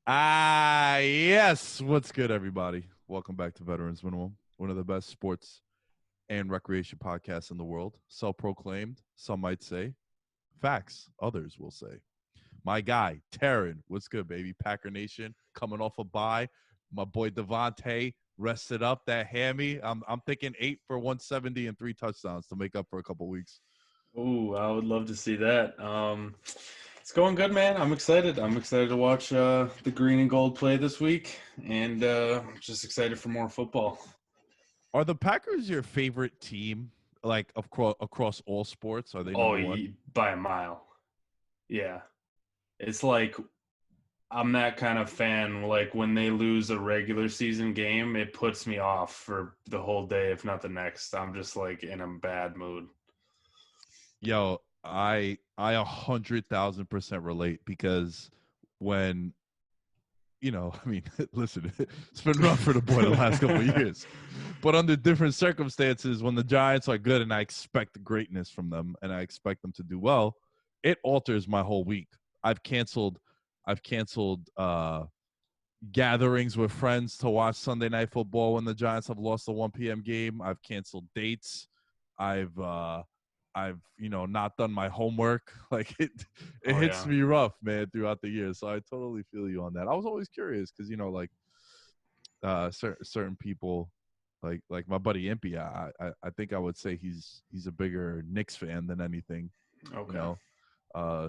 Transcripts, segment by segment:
Yes. What's good, everybody? Welcome back to Veterans Minimum, one of the best sports and recreation podcasts in the world. Self-proclaimed, some might say. Facts, others will say. My guy, Taryn, what's good, baby? Packer Nation, coming off a bye. My boy Devontae rested up that hammy. I'm thinking 8 for 170 and 3 touchdowns to make up for a couple weeks. Ooh, I would love to see that. It's going good, man. I'm excited. I'm excited to watch the green and gold play this week, and just excited for more football. Are the Packers your favorite team, like across all sports? Are they Oh, number one? by a mile. Yeah, it's like I'm that kind of fan. Like when they lose a regular season game, it puts me off for the whole day, if not the next. I'm just like in a bad mood. Yo, I 100,000% relate because when I mean, listen, it's been rough for the boy the last couple of years, but under different circumstances, when the Giants are good and I expect greatness from them and I expect them to do well, it alters my whole week. I've canceled, I've canceled gatherings with friends to watch Sunday Night Football when the Giants have lost the 1 p.m. game. I've canceled dates. I've not done my homework. Like it Oh hits yeah. me rough, man, throughout the year. So I totally feel you on that. I was always curious because like certain people, like my buddy Impy, I think I would say he's a bigger Knicks fan than anything. You Okay. know,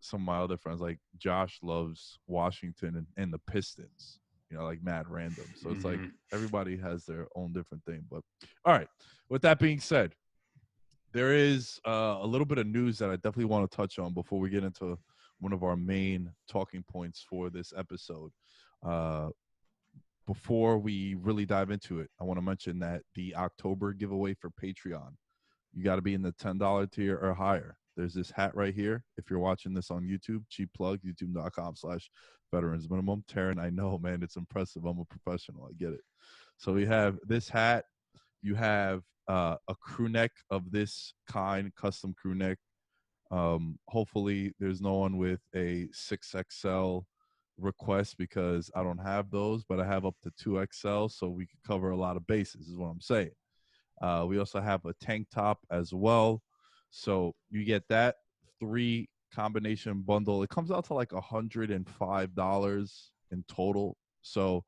some of my other friends like Josh loves Washington and the Pistons. Like mad random. So it's like Mm-hmm. everybody has their own different thing. But all right, with that being said, there is a little bit of news that I definitely want to touch on before we get into one of our main talking points for this episode. Uh, before we really dive into it, I want to mention that the October giveaway for Patreon, you got to be in the $10 tier or higher. There's this hat right here. If you're watching this on YouTube, cheap plug, youtube.com/veterans minimum. Taryn, I know, man, it's impressive. I'm a professional. I get it. So we have this hat. You have a crew neck of this kind, custom crew neck. Hopefully, there's no one with a 6XL request because I don't have those, but I have up to 2XL, so we can cover a lot of bases, is what I'm saying. We also have a tank top as well. So you get that 3 combination bundle. It comes out to like $105 in total. So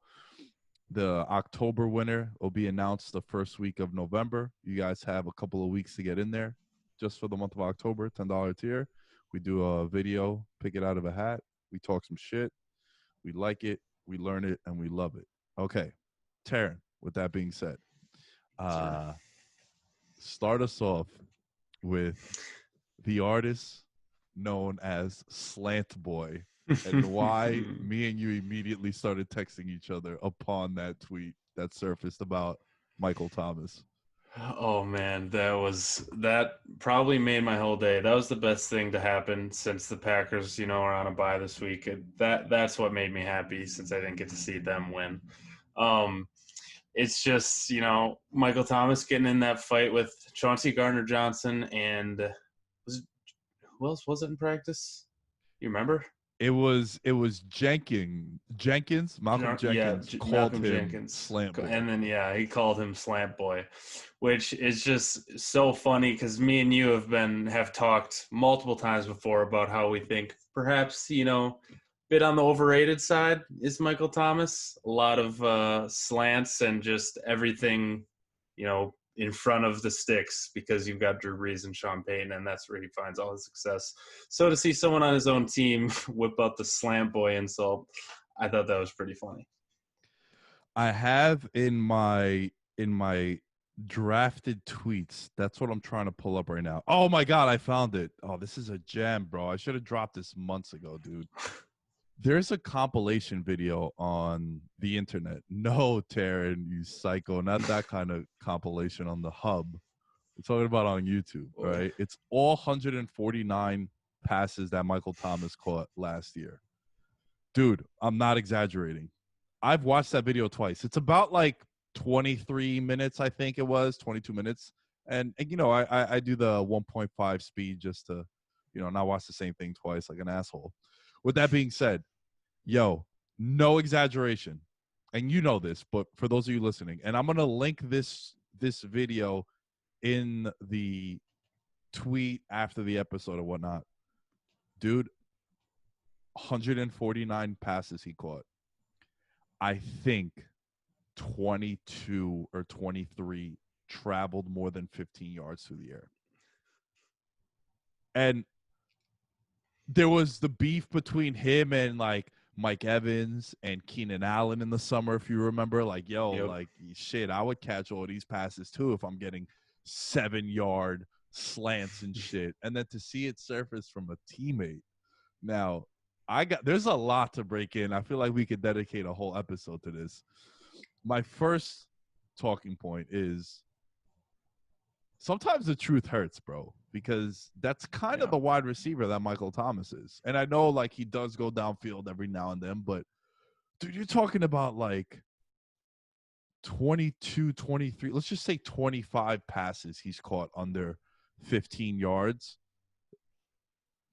the October winner will be announced the first week of November. You guys have a couple of weeks to get in there just for the month of October, $10 tier. We do a video, pick it out of a hat. We talk some shit. We like it, we learn it, and we love it. Okay, Taryn, with that being said, Sure. uh, start us off with the artist known as Slant Boy and why me and you immediately started texting each other upon that tweet that surfaced about Michael Thomas. Oh man, that probably made my whole day. That was the best thing to happen since the Packers, are on a bye this week. That's what made me happy since I didn't get to see them win. Um, it's just, Michael Thomas getting in that fight with Chauncey Gardner-Johnson and was it, who else was it in practice? You remember? It was Jenkins, Malcolm Yeah, Jenkins called Malcolm him Jenkins, Slant Boy. and then he called him Slant Boy, which is just so funny because me and you have talked multiple times before about how we think perhaps bit on the overrated side is Michael Thomas. A lot of slants and just everything, in front of the sticks because you've got Drew Brees and Sean Payton, and that's where he finds all his success. So to see someone on his own team whip out the Slant Boy insult, I thought that was pretty funny. I have in my drafted tweets. That's what I'm trying to pull up right now. Oh my god, I found it. Oh, this is a gem, bro. I should have dropped this months ago, dude. There's a compilation video on the internet. No, Taryn, you psycho. Not that kind of compilation on the hub. We're talking about on YouTube, all Boy. right? It's all 149 passes that Michael Thomas caught last year. Dude, I'm not exaggerating. I've watched that video twice. It's about like 23 minutes, I think it was, 22 minutes. And I do the 1.5 speed just to, not watch the same thing twice like an asshole. With that being said, yo, No exaggeration. And you know this, but for those of you listening, and I'm going to link this video in the tweet after the episode or whatnot. Dude, 149 passes he caught. I think 22 or 23 traveled more than 15 yards through the air. And there was the beef between him and like Mike Evans and Keenan Allen in the summer, if you remember. Like, yo, Yep. like, shit, I would catch all these passes too if I'm getting 7-yard slants and shit. And then to see it surface from a teammate. Now, there's a lot to break in. I feel like we could dedicate a whole episode to this. My first talking point is sometimes the truth hurts, bro, because that's kind of the wide receiver that Michael Thomas is. And I know, like, he does go downfield every now and then, but, dude, you're talking about, like, 22, 23, let's just say 25 passes he's caught under 15 yards.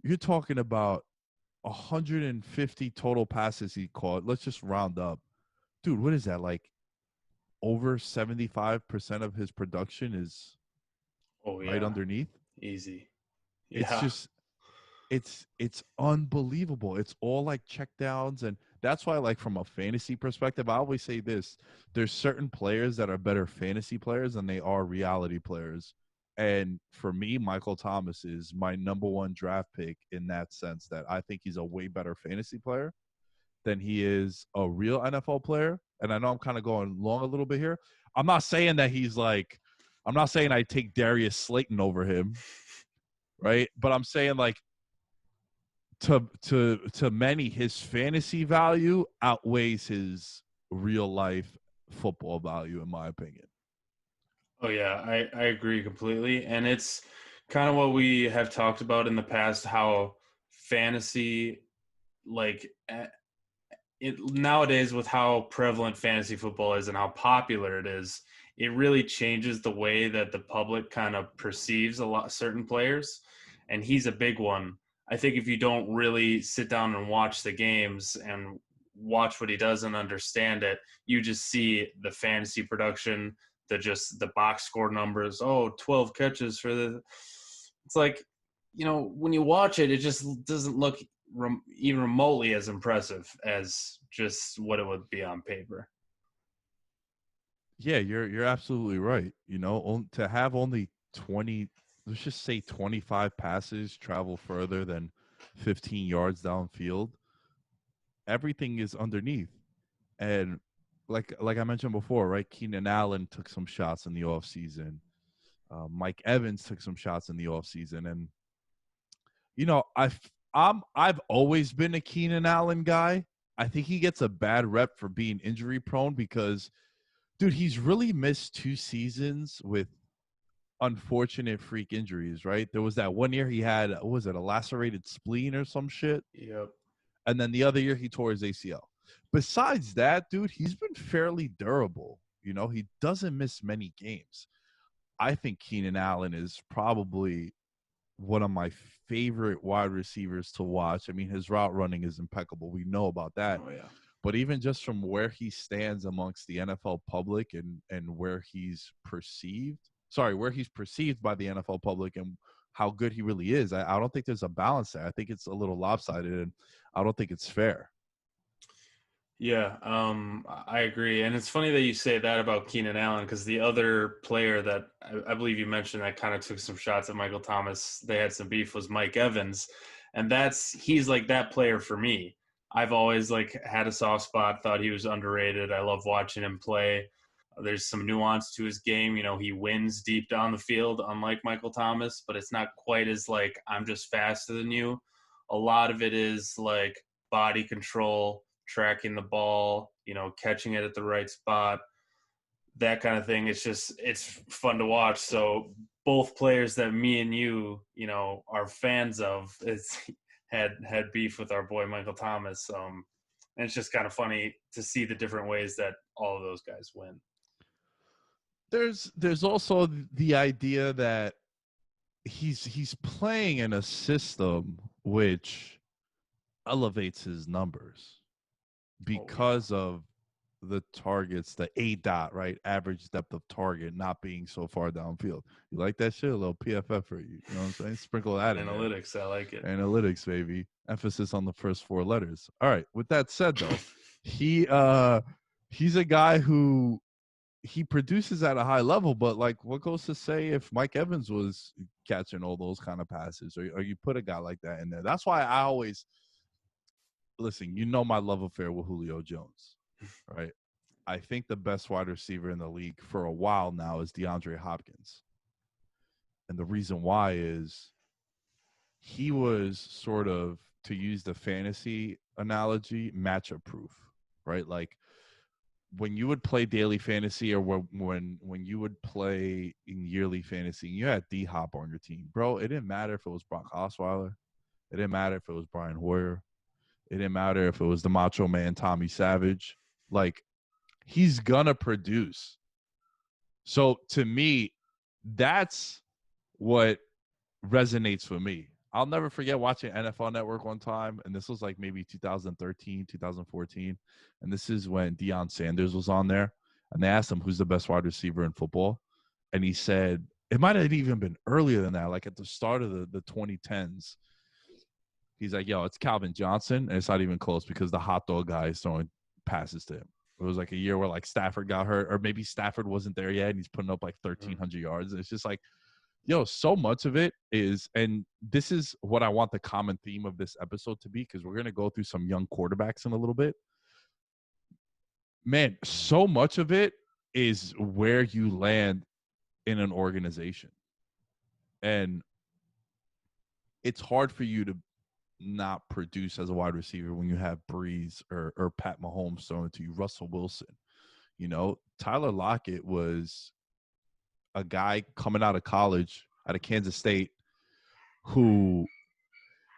You're talking about 150 total passes he caught. Let's just round up. Dude, what is that? Like, over 75% of his production is right underneath. Easy. Yeah. It's just it's unbelievable. It's all like check downs, and that's why, like, from a fantasy perspective, I always say this: there's certain players that are better fantasy players than they are reality players. And for me, Michael Thomas is my number one draft pick in that sense, that I think he's a way better fantasy player than he is a real NFL player. And I know I'm kind of going long a little bit here. I'm not saying that he's like, I'm not saying I take Darius Slayton over him, right? But I'm saying, like, to many, his fantasy value outweighs his real life football value, in my opinion. Oh yeah, I agree completely. And it's kind of what we have talked about in the past, how fantasy, like, it nowadays, with how prevalent fantasy football is and how popular it is, it really changes the way that the public kind of perceives certain players. And he's a big one. I think if you don't really sit down and watch the games and watch what he does and understand it, you just see the fantasy production, the box score numbers. 12 catches for the. It's like, when you watch it, it just doesn't look even remotely as impressive as just what it would be on paper. Yeah, you're absolutely right. To have only 20, let's just say 25 passes travel further than 15 yards downfield, everything is underneath. And like I mentioned before, right? Keenan Allen took some shots in the offseason. Mike Evans took some shots in the offseason. And, I've always been a Keenan Allen guy. I think he gets a bad rep for being injury prone because, dude, he's really missed 2 seasons with unfortunate freak injuries, right? There was that one year he had, what was it, a lacerated spleen or some shit? Yep. And then the other year he tore his ACL. Besides that, dude, he's been fairly durable. He doesn't miss many games. I think Keenan Allen is probably one of my favorite wide receivers to watch. I mean, his route running is impeccable. We know about that. Oh, yeah. But even just from where he stands amongst the NFL public and where he's perceived by the NFL public and how good he really is, I don't think there's a balance there. I think it's a little lopsided, and I don't think it's fair. Yeah, I agree. And it's funny that you say that about Keenan Allen, because the other player that I believe you mentioned that kind of took some shots at Michael Thomas, they had some beef, was Mike Evans. And he's like that player for me. I've always had a soft spot, thought he was underrated. I love watching him play. There's some nuance to his game. He wins deep down the field, unlike Michael Thomas, but it's not quite as I'm just faster than you. A lot of it is body control, tracking the ball, catching it at the right spot, that kind of thing. It's fun to watch. So both players that me and you are fans of, had beef with our boy Michael Thomas. And it's just kind of funny to see the different ways that all of those guys win. There's also the idea that he's playing in a system which elevates his numbers. because of the targets, the A dot, right? Average depth of target not being so far downfield. You like that shit? A little PFF for you. You know what I'm saying? Sprinkle that in there. Analytics, I like it. Analytics, baby. Emphasis on the first 4 letters. All right. With that said, though, he's a guy who he produces at a high level, but like, what goes to say if Mike Evans was catching all those kind of passes, or you put a guy like that in there? That's why I always listen. You know my love affair with Julio Jones, right? I think the best wide receiver in the league for a while now is DeAndre Hopkins, and the reason why is he was sort of, to use the fantasy analogy, matchup proof, right? Like when you would play daily fantasy, or when you would play in yearly fantasy, you had D-Hop on your team, bro. It didn't matter if it was Brock Osweiler. It didn't matter if it was Brian Hoyer. It didn't matter if it was the Macho Man Tommy Savage. Like, he's gonna produce. So to me, that's what resonates with me. I'll never forget watching NFL Network one time, and this was like maybe 2013, 2014, and this is when Deion Sanders was on there, and they asked him who's the best wide receiver in football, and he said it might have even been earlier than that, like at the start of the 2010s. He's like, yo, it's Calvin Johnson, and it's not even close because the hot dog guy is throwing passes to him. It was like a year where like Stafford got hurt, or maybe Stafford wasn't there yet, and he's putting up like 1,300 yards. It's just like, yo, so much of it is, and this is what I want the common theme of this episode to be, because we're going to go through some young quarterbacks in a little bit. Man, so much of it is where you land in an organization. And it's hard for you to not produce as a wide receiver when you have Breeze or Pat Mahomes throwing to you, Russell Wilson. You know, Tyler Lockett was a guy coming out of college, out of Kansas State, who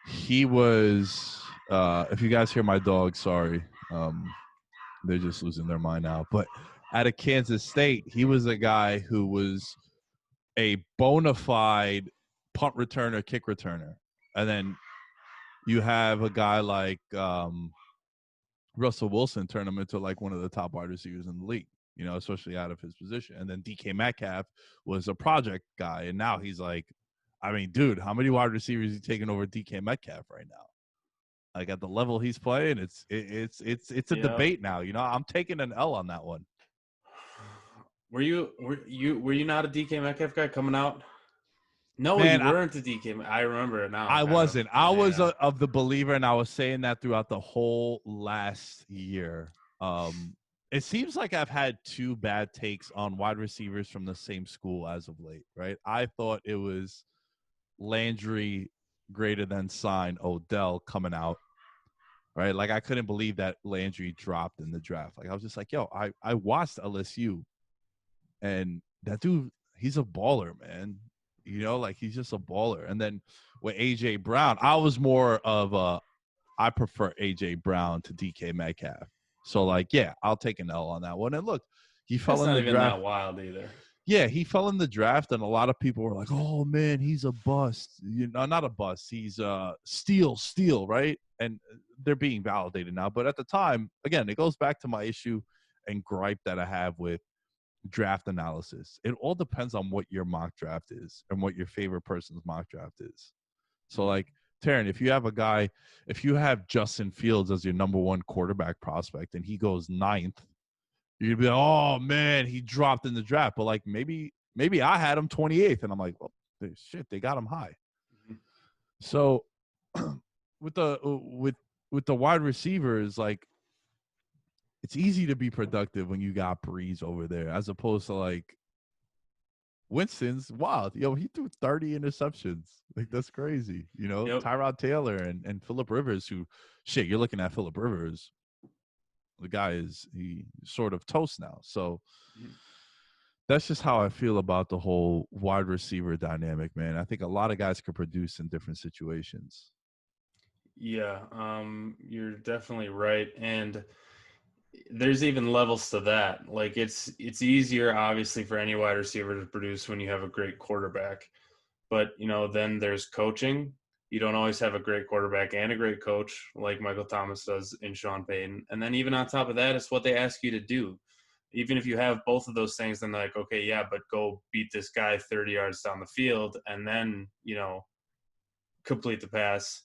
he was, if you guys hear my dog, sorry, they're just losing their mind now, but out of Kansas State, he was a guy who was a bona fide punt returner, kick returner. And then you have a guy like Russell Wilson turn him into like one of the top wide receivers in the league, you know, especially out of his position. And then DK Metcalf was a project guy, and now he's like, I mean, dude, how many wide receivers is he taking over DK Metcalf right now? Like at the level he's playing, it's a debate now. You know, I'm taking an L on that one. Were you not a DK Metcalf guy coming out? No, Man, you weren't a DK. I remember it now. I wasn't. I was of the believer, and I was saying that throughout the whole last year. It seems like I've had 2 bad takes on wide receivers from the same school as of late, right? I thought it was Landry greater than sign Odell coming out, right? Like, I couldn't believe that Landry dropped in the draft. Like, I was just like, yo, I watched LSU, and that dude, he's a baller, man. You know, like, he's just a baller. And then with A.J. Brown, I was more of I prefer A.J. Brown to DK Metcalf. So, like, yeah, I'll take an L on that one. And look, he fell in the draft. That's not even that wild either. Yeah, he fell in the draft, and a lot of people were like, oh, man, he's a bust. You know, not a bust. He's steal, right? And they're being validated now. But at the time, again, it goes back to my issue and gripe that I have with draft analysis. It all depends on what your mock draft is and what your favorite person's mock draft is. So, like, Taryn, if you have Justin Fields as your number 1 quarterback prospect and he goes 9th, you'd be like, oh man, he dropped in the draft. But like, maybe I had him 28th, and I'm like, well, shit, they got him high. Mm-hmm. So with the wide receivers, like, it's easy to be productive when you got Breeze over there, as opposed to like Winston's wild. Yo, he threw 30 interceptions. Like, that's crazy. You know, yep. Tyrod Taylor and Phillip Rivers, who, shit, you're looking at Phillip Rivers. The guy he sort of toast now. So that's just how I feel about the whole wide receiver dynamic, man. I think a lot of guys could produce in different situations. Yeah, you're definitely right. And there's even levels to that. Like, it's easier, obviously, for any wide receiver to produce when you have a great quarterback. But, you know, then there's coaching, You don't always have a great quarterback and a great coach like Michael Thomas does in Sean Payton. And then even on top of that, it's what they ask you to do. Even if you have both of those things, then they're like, okay, yeah, but go beat this guy 30 yards down the field and then, complete the pass.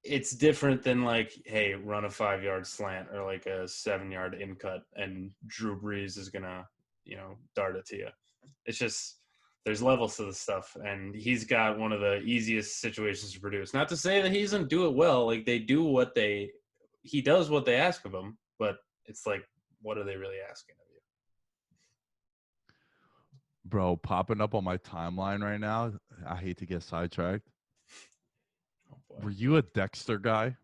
It's different than like, hey, run a 5-yard slant or like a 7-yard in cut and Drew Brees is going to, dart it to you. It's just, there's levels to this stuff. And he's got one of the easiest situations to produce. Not to say that he doesn't do it well. Like he does what they ask of him, but it's like, what are they really asking of you? Bro, popping up on my timeline right now. I hate to get sidetracked. Oh boy. Were you a Dexter guy?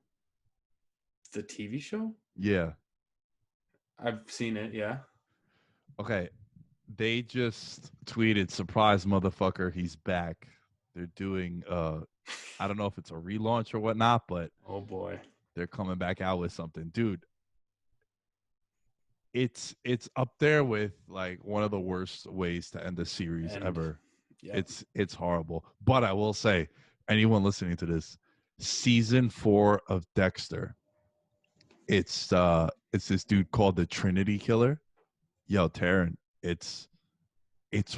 The TV show? Yeah. I've seen it, yeah. Okay. They just tweeted, surprise motherfucker, he's back. They're doing I don't know if it's a relaunch or whatnot, but oh boy. They're coming back out with something. Dude, it's up there with like one of the worst ways to end a series ever. Yep. It's horrible. But I will say, anyone listening to this, season 4 of Dexter, it's this dude called the Trinity Killer. Yo, Taryn, it's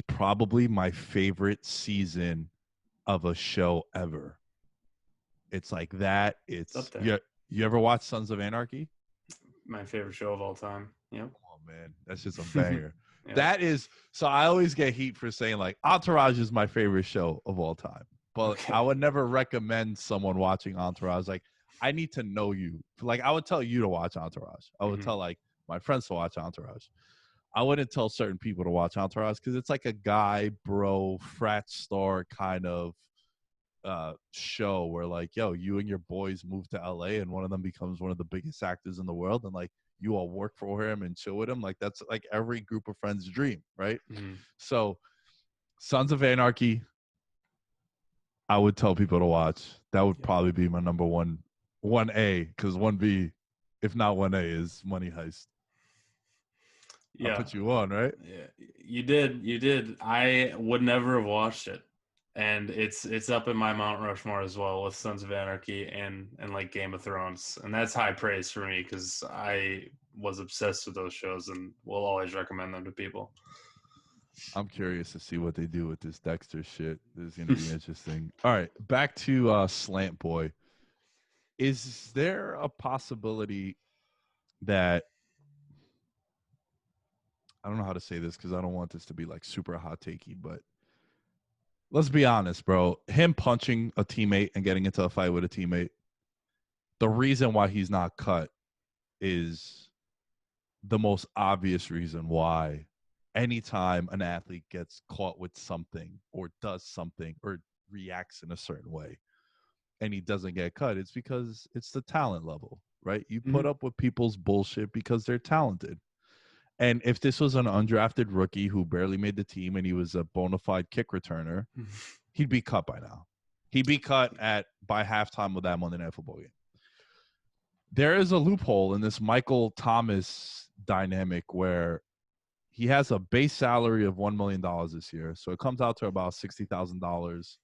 probably my favorite season of a show ever. It's like that. It's up there. You ever watch Sons of Anarchy? My favorite show of all time. Yep. Oh man, that's just a banger. Yep. That is, so I always get heat for saying like Entourage is my favorite show of all time. But okay. I would never recommend someone watching Entourage. Like, I need to know you. Like, I would tell you to watch Entourage. I would tell like my friends to watch Entourage. I wouldn't tell certain people to watch Entourage because it's like a guy, bro, frat star kind of show where like, yo, you and your boys move to LA and one of them becomes one of the biggest actors in the world, and like you all work for him and chill with him. Like that's like every group of friends' dream, right? So Sons of Anarchy, I would tell people to watch. That would probably be my number 1A, because 1B, if not 1A, is Money Heist. Yeah. I put you on, right? Yeah, you did. I would never have watched it. And it's up in my Mount Rushmore as well with Sons of Anarchy and like Game of Thrones. And that's high praise for me because I was obsessed with those shows and will always recommend them to people. I'm curious to see what they do with this Dexter shit. This is going to be interesting. All right, back to Slant Boy. Is there a possibility that, I don't know how to say this because I don't want this to be like super hot takey, but let's be honest, bro. Him punching a teammate and getting into a fight with a teammate, the reason why he's not cut is the most obvious reason why anytime an athlete gets caught with something or does something or reacts in a certain way and he doesn't get cut, it's because it's the talent level, right? You put up with people's bullshit because they're talented. And if this was an undrafted rookie who barely made the team and he was a bona fide kick returner, he'd be cut by now. He'd be cut by halftime of that Monday Night Football game. There is a loophole in this Michael Thomas dynamic where he has a base salary of $1 million this year. So it comes out to about $60,000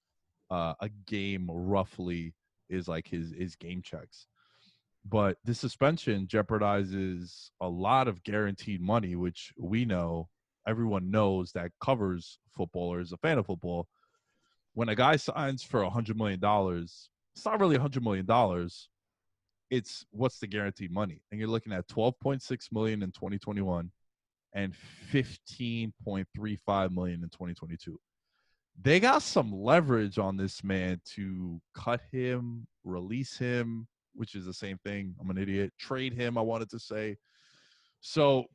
a game, roughly, is like his game checks. But this suspension jeopardizes a lot of guaranteed money, which we know, everyone knows that covers football or is a fan of football. When a guy signs for $100 million, it's not really $100 million. It's what's the guaranteed money. And you're looking at $12.6 million in 2021 and $15.35 million in 2022. They got some leverage on this man to cut him, release him, which is the same thing. I'm an idiot. Trade him, I wanted to say. So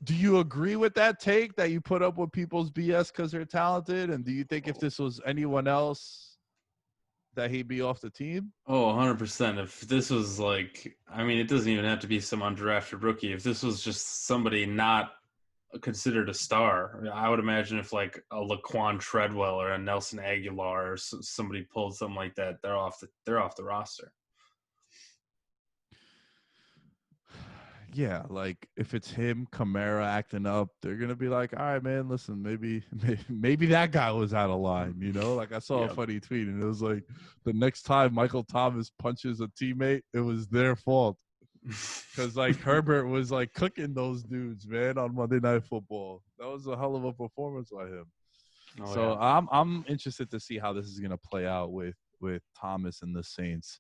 do you agree with that take that you put up with people's BS because they're talented? And do you think if this was anyone else that he'd be off the team? Oh, 100%. If this was like, I mean, it doesn't even have to be some undrafted rookie. If this was just somebody not considered a star, I would imagine if like a Laquan Treadwell or a Nelson Aguilar or somebody pulled something like that, they're off the roster. yeah, like if it's him, Kamara acting up, they're gonna be like, all right, man, listen, maybe that guy was out of line, you know? Like I saw a funny tweet, and it was like the next time Michael Thomas punches a teammate, it was their fault. Because like Herbert was like cooking those dudes, man, on Monday Night Football. That was a hell of a performance by him. So I'm interested to see how this is gonna play out with Thomas and the Saints.